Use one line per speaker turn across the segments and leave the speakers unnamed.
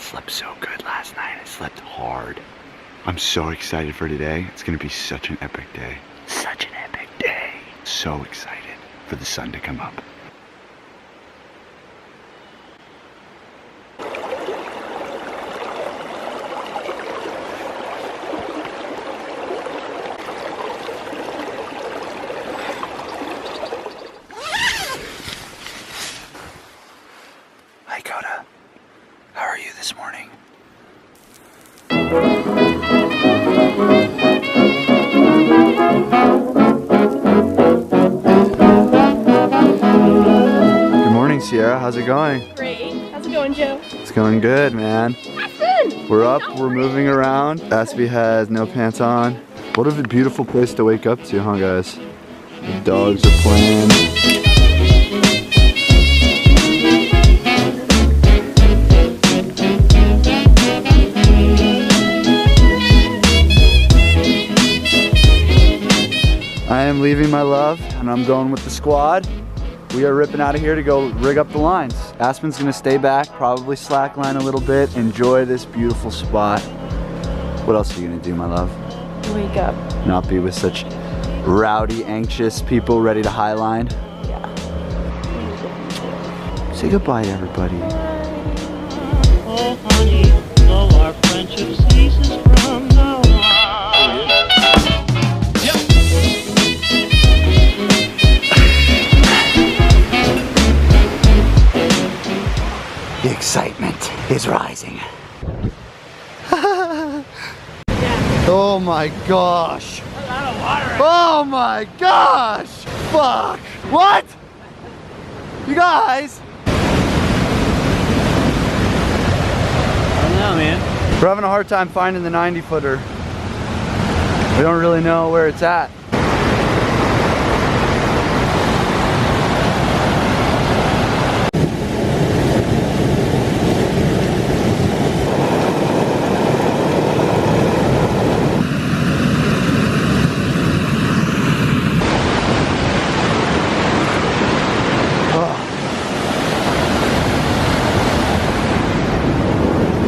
slept so good last night. I slept hard. I'm so excited for today. It's gonna be such an epic day. Such an epic day. So excited for the sun to come up. Hi, Coda. How are you this morning? Good morning, Sierra. How's it going?
Great. How's it going, Joe?
It's going good, man.
Awesome.
We're up, we're moving around. Aspie has no pants on. What a beautiful place to wake up to, huh, guys? The dogs are playing. I am leaving my love and I'm going with the squad. We are ripping out of here to go rig up the lines. Aspen's gonna stay back, probably slackline a little bit, enjoy this beautiful spot. What else are you gonna do, my love?
Wake up.
Not be with such rowdy, anxious people ready to highline?
Yeah.
Say goodbye to everybody.
Oh honey, though our friendship ceases from now on.
The excitement is rising. Oh my gosh. Oh my gosh. Fuck. What? You guys.
I don't know, man.
We're having a hard time finding the 90-footer. We don't really know where it's at.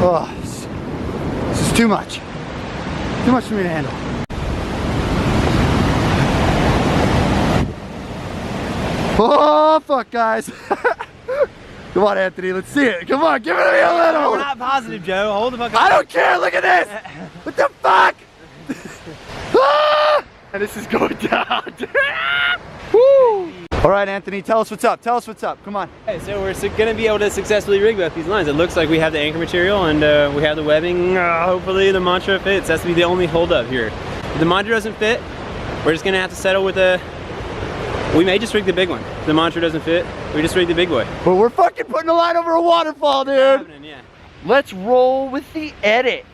Oh, this is too much. Too much for me to handle. Oh, fuck, guys. Come on, Anthony, let's see it. Come on, give it to me a little.
We're not positive, Joe. Hold the fuck up.
I don't care, look at this. What the fuck? Ah! And this is going down. Woo! All right, Anthony, tell us what's up. Tell us what's up. Come on.
Okay, so we're gonna be able to successfully rig both these lines. It looks like we have the anchor material and we have the webbing. Hopefully the mantra fits. That's to be the only holdup here. If the mantra doesn't fit, we're just gonna have to settle with a. We may just rig the big one. If the mantra doesn't fit, we just rig the big boy.
But we're fucking putting a line over a waterfall, dude.
Happening, yeah.
Let's roll with the edit.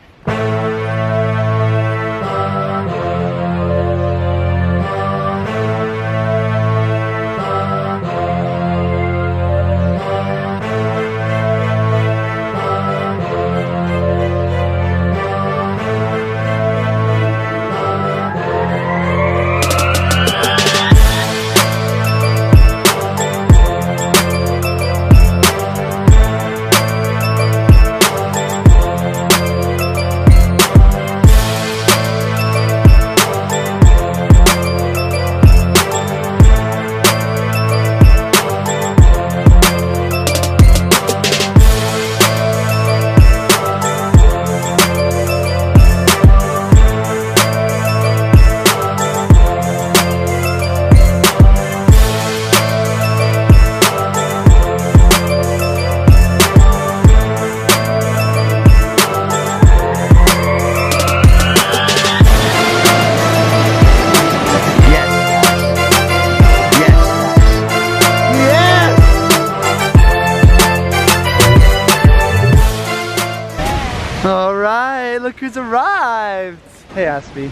All right, look who's arrived. Hey, Aspie.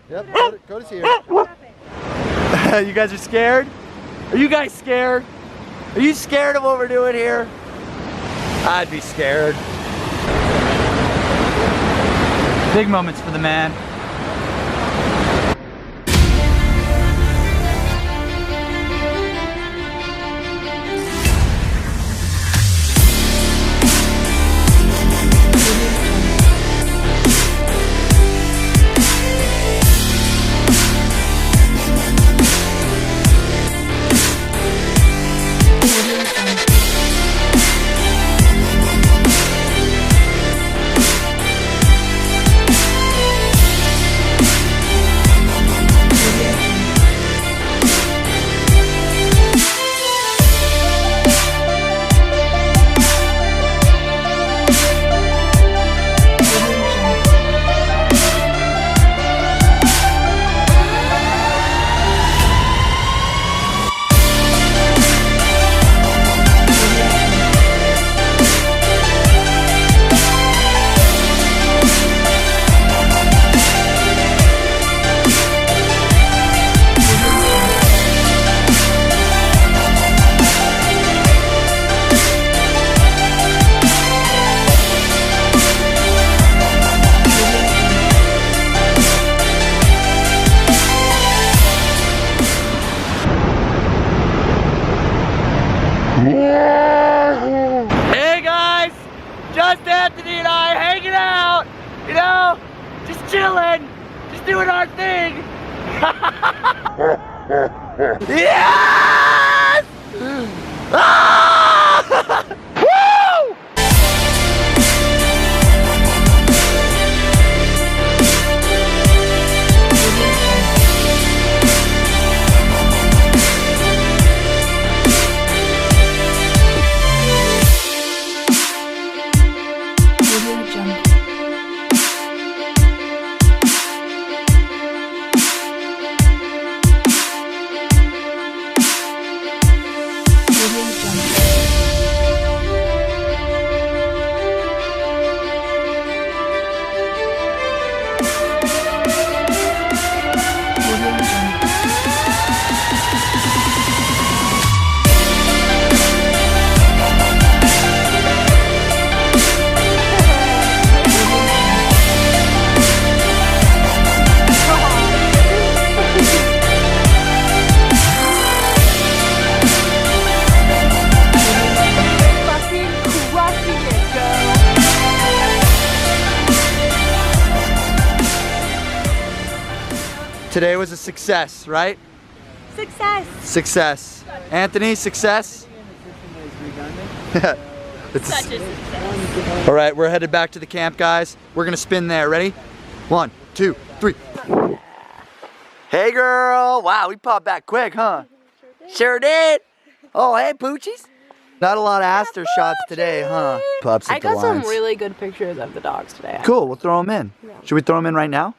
Yep, go to here. You guys are scared? Are you guys scared? Are you scared of what we're doing here? I'd be scared.
Big moments for the man.
Hey guys, just Anthony and I hanging out, you know, just chilling, just doing our thing. Yes! Ah! Woo! Today was a success, right?
Success.
Success. Anthony, success? It's
Such a success.
all right, we're headed back to the camp, guys. We're gonna spin there. Ready? 1, 2, 3. Hey, girl. Wow, we popped back quick, huh? Sure did. Oh, hey, poochies. Not a lot of Aster shots today, huh? Pups at
I
the
got some
lines.
really good pictures of the dogs today.
Cool, we'll throw them in.
Yeah.
Should we throw them in right now?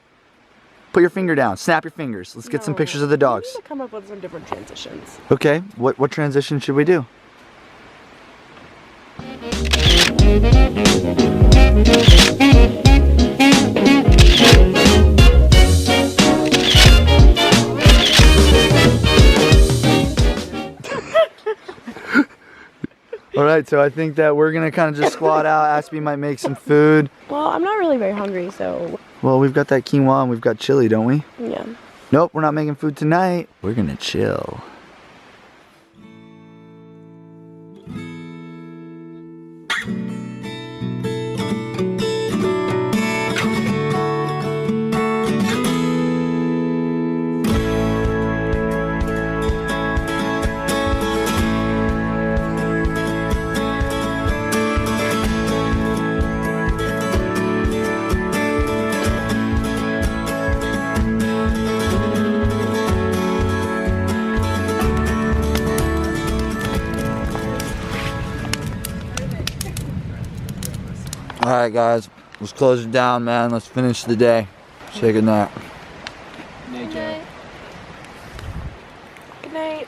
Put your finger down, snap your fingers. Let's get some pictures of the dogs.
We need to come up with some different transitions.
Okay, what transition should we do? All right, so I think that we're gonna kind of just squat out. Aspie might make some food.
Well, I'm not really very hungry, so
Well, we've got that quinoa and we've got chili, don't we?
yeah.
Nope, we're not making food tonight. We're gonna chill. All right, guys, let's close it down, man. Let's finish the day. Say goodnight.
Good night. Good night.